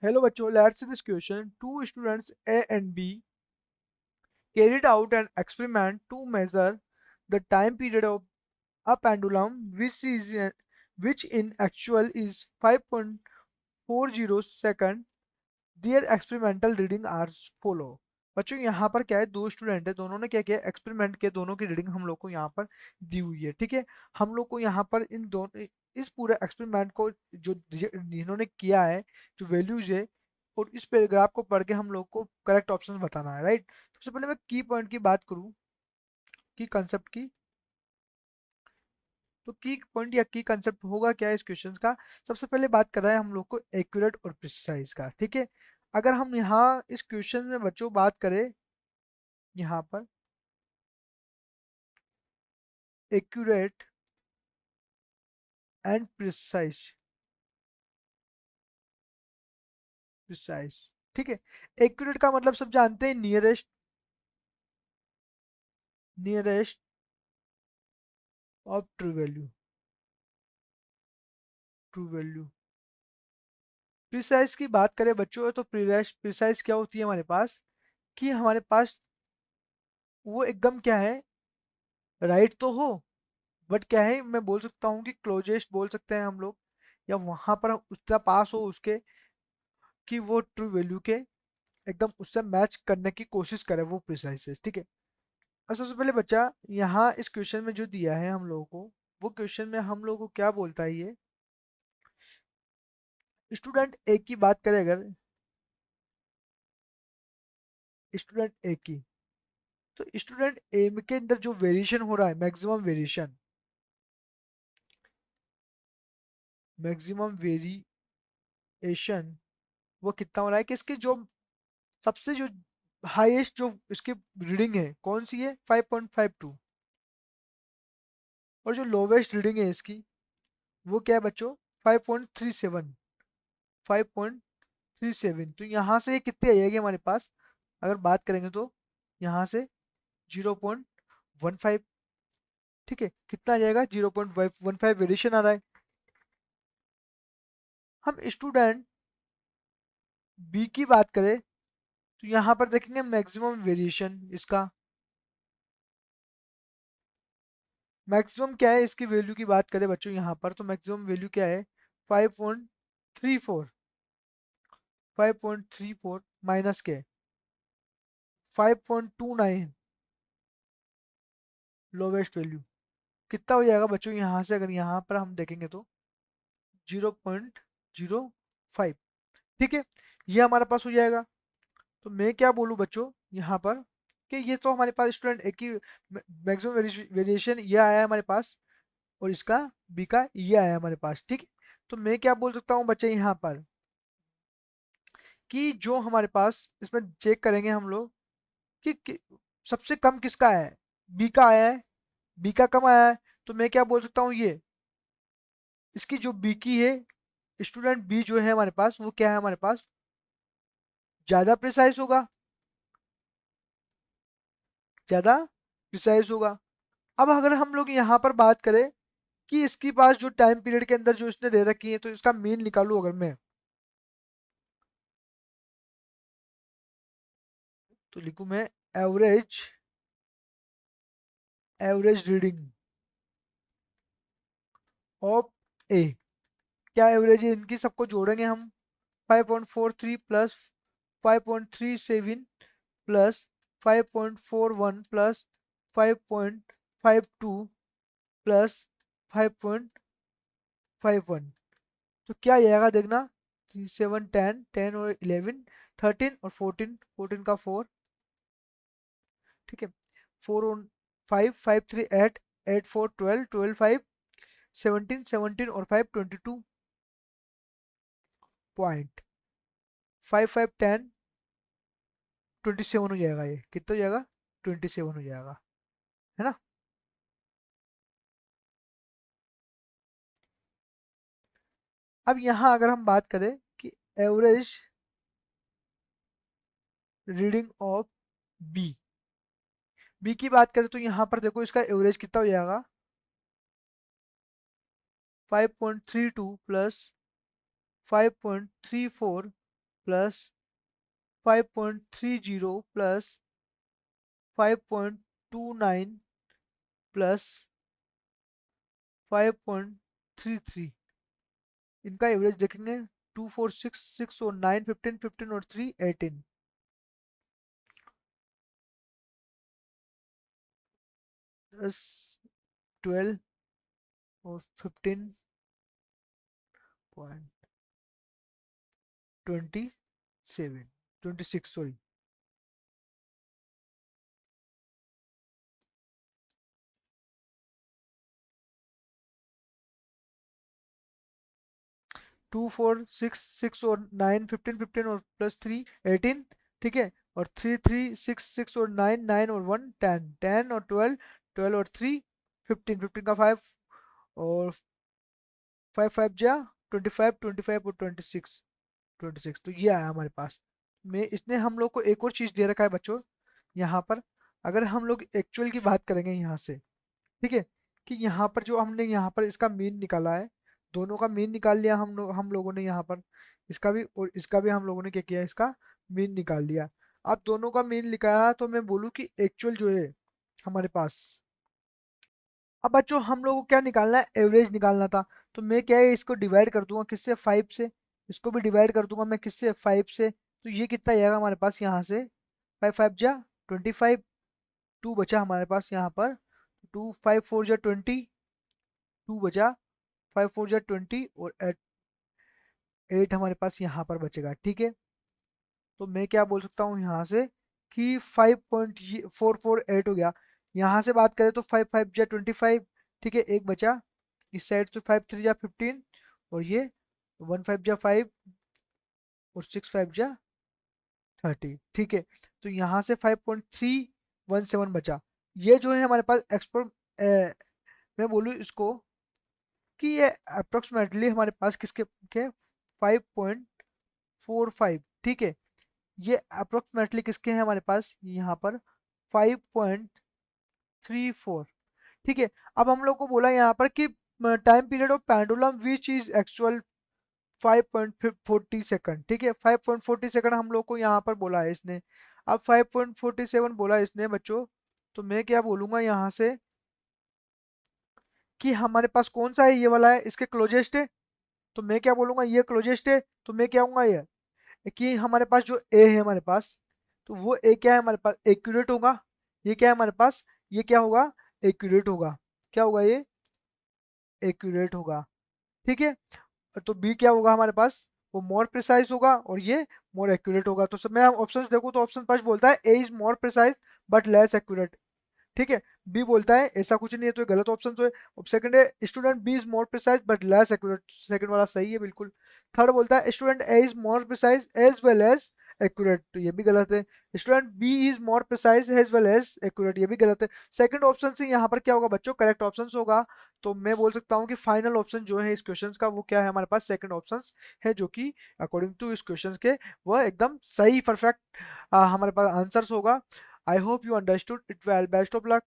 Hello बच्चों, let's see this question. Two students A and B carried out an experiment to measure the time period of a pendulum which in actual is 5.40 second. Their experimental reading are follow. बच्चों यहाँ पर क्या है, दो student है, दोनों ने क्या किया, एक्सपेरिमेंट के दोनों की रीडिंग हम लोग को यहाँ पर दी हुई है। ठीक है, हम लोग को यहाँ पर इन दोनों इस पूरे एक्सपेरिमेंट को जो इन्होंने किया है, जो वैल्यूज है, और इस पैराग्राफ को पढ़ के हम लोग को करेक्ट ऑप्शन बताना है। राइट, सबसे पहले मैं की पॉइंट की बात करूँ, की कंसेप्ट की, तो की पॉइंट या की कंसेप्ट होगा क्या इस क्वेश्चन का। सबसे पहले बात कर रहे हैं हम लोग को एक्यूरेट और प्रिसाइज का। ठीक है, अगर हम यहाँ इस क्वेश्चन में बच्चों बात करें, यहाँ पर एक्यूरेट एंड प्रिसाइज। ठीक है, एक्यूरेट का मतलब सब जानते हैं, nearest, nearest of true value, true value. Precise की बात करें बच्चों, तो प्रिसाइज क्या होती है हमारे पास, कि हमारे पास वो एकदम क्या है, राइट तो हो, बट क्या है, मैं बोल सकता हूँ कि क्लोजेस्ट बोल सकते हैं हम लोग, या वहां पर उसका पास हो उसके, कि वो ट्रू वैल्यू के एकदम उससे मैच करने की कोशिश करे, वो प्रिसाइज है। ठीक है, और सबसे पहले बच्चा यहाँ इस क्वेश्चन में जो दिया है हम लोगों को, वो क्वेश्चन में हम लोगों को क्या बोलता है, ये स्टूडेंट ए की बात करें, अगर स्टूडेंट ए की, तो स्टूडेंट ए के अंदर जो वेरिएशन हो रहा है, मैक्सिमम वेरिएशन, मैक्सिमम वेरिएशन वो कितना हो रहा है, कि इसकी जो सबसे जो हाईएस्ट जो इसकी रीडिंग है कौन सी है, 5.52, और जो लोवेस्ट रीडिंग है इसकी वो क्या है बच्चों, 5.37, 5.37। तो यहाँ से ये कितनी आ जाएगी हमारे पास, अगर बात करेंगे तो यहाँ से 0.15। ठीक है, कितना आ जाएगा, 0.15 वेरिएशन आ रहा है। हम स्टूडेंट बी की बात करें, तो यहाँ पर देखेंगे मैक्सिमम वेरिएशन इसका, मैक्सिमम क्या है इसकी वैल्यू की बात करें बच्चों यहाँ पर, तो मैक्सिमम वैल्यू क्या है, 5.34, 5.34 माइनस के 5.29 लोवेस्ट वैल्यू, कितना हो जाएगा बच्चों यहाँ से, अगर यहाँ पर हम देखेंगे तो 0.05। ठीक है, ये हमारे पास हो जाएगा। तो मैं क्या बोलूँ बच्चों यहाँ पर, कि ये तो हमारे पास स्टूडेंट एक ही मैक्सिमम वेरिएशन ये आया है हमारे पास, और इसका बी का ये आया है हमारे पास। ठीक है, तो मैं क्या बोल सकता हूँ बच्चे यहाँ पर, कि जो हमारे पास इसमें चेक करेंगे हम लोग कि सबसे कम किसका है, बी का आया है, बी का कम आया है। तो मैं क्या बोल सकता हूँ, ये इसकी जो बी की है, स्टूडेंट बी जो है हमारे पास, वो क्या है हमारे पास, ज्यादा प्रिसाइज होगा, ज्यादा प्रिसाइज होगा। अब अगर हम लोग यहाँ पर बात करें कि इसके पास जो टाइम पीरियड के अंदर जो इसने दे रखी है, तो इसका मीन निकालू अगर मैं, तो लिखू मैं एवरेज, एवरेज रीडिंग ऑफ ए। क्या एवरेज है इनकी, सबको जोड़ेंगे हम, 5.43 प्लस 5.37 प्लस 5.41 प्लस 5.52 प्लस 5.51, तो क्या आएगा देखना, 3 7 10, 10 और 11, 13 और 14, 14 का 4। ठीक है, 4 और 5, 5 3 8, 8 4 12, 12 5 17, 17 और 5 22 पॉइंट, 5 5 10, 27 हो जाएगा। ये कितना हो जाएगा, 27 हो जाएगा, है ना। अब यहाँ अगर हम बात करें कि average reading of B, B की बात करें, तो यहाँ पर देखो इसका एवरेज कितना हो जाएगा, 5.32 प्लस 5.34 प्लस 5.30 प्लस 5.29 प्लस 5.33। इनका एवरेज देखेंगे 2 4 6 6 और 9 15 15 और 3 18। 10 12 और 15.27 26 सॉरी। 2 4 6 6 और 9 15 15 और प्लस 3 18। ठीक है, और 3 3 6 6 और 9 9 और 1 10 10 और 12 12 और 3 15 15 का 5 और 5 5 जा 25 25 और 26 26। तो ये आया हमारे पास में। इसने हम लोग को एक और चीज दे रखा है बच्चों यहाँ पर। अगर हम लोग एक्चुअल की बात करेंगे यहाँ से, ठीक है, कि यहाँ पर जो हमने यहाँ पर इसका मीन निकाला है, दोनों का मीन निकाल लिया हम लोगों ने यहाँ पर। इसका भी और इसका भी हम लोगों ने क्या किया, इसका मीन निकाल लिया। अब दोनों का मीन निकाला तो मैं बोलूँ कि एक्चुअल जो है हमारे पास। अब बच्चों हम लोगों को क्या निकालना है, एवरेज निकालना था। तो मैं क्या है, इसको डिवाइड कर दूंगा किससे, 5 से। इसको भी डिवाइड कर दूंगा मैं किससे, 5 से। तो ये कितना आएगा हमारे पास यहाँ से, 5 5 जा 25, 2 बचा हमारे पास यहाँ पर। 2 5 4 जा 20, 2 बचा, 5 4 जा 20 और 8 हमारे पास यहाँ पर बचेगा। ठीक है, तो मैं क्या बोल सकता हूँ यहाँ से कि 5.448 हो गया। यहाँ से बात करें तो 5 5 जा 25। ठीक है, एक बचा इस साइड से, 5 3 जा 15 और ये 1 5 जा 5 और 6 5 जा 30। ठीक है, तो यहाँ से 5.317 बचा। ये जो है हमारे पास मैं बोलूँ इसको कि ये अप्रोक्सीमेटली हमारे पास किसके के 5.45। ठीक है, ये अप्रोक्सीमेटली किसके हैं हमारे पास यहाँ पर 5.34। ठीक है, अब हम लोग को बोला यहाँ पर कि time period of pendulum which is actual 5.40 second. ठीक है, 5.40 सेकंड हम लोग को यहाँ पर बोला है इसने। अब 5.47 बोला है इसने बच्चों। तो मैं क्या बोलूंगा यहाँ से कि हमारे पास कौन सा है, ये वाला है, इसके क्लोजेस्ट है। तो मैं क्या बोलूंगा, ये क्लोजेस्ट है। तो मैं क्या कहूंगा ये कि हमारे पास जो ए है हमारे पास, तो वो ए क्या है हमारे पास, एक्यूरेट होगा। ये क्या है हमारे पास, ये क्या होगा, एक्यूरेट होगा। क्या होगा ये, एक्यूरेट होगा। ठीक है, तो बी क्या होगा हमारे पास, वो मोर प्रिसाइज होगा और ये मोर एक्यूरेट होगा। तो सब मैं ऑप्शन देखूँ तो ऑप्शन फर्स्ट बोलता है A is more precise but less accurate. ठीक है, बी बोलता है ऐसा कुछ नहीं है, तो ये गलत ऑप्शन तो है। अब सेकंड है student B is more precise but less accurate, second वाला सही है बिल्कुल। थर्ड बोलता है student A is more precise as well as accurate, तो ये भी गलत है। Student B is more precise as well as accurate, ये भी गलत है। सेकंड ऑप्शन से यहाँ पर क्या होगा बच्चों, करेक्ट ऑप्शन होगा। तो मैं बोल सकता हूँ कि फाइनल ऑप्शन जो है इस क्वेश्चन का वो क्या है हमारे पास, सेकंड ऑप्शन है, जो कि अकॉर्डिंग टू इस क्वेश्चन के वह एकदम सही परफेक्ट हमारे पास आंसर्स होगा। I hope you understood it well, best of luck.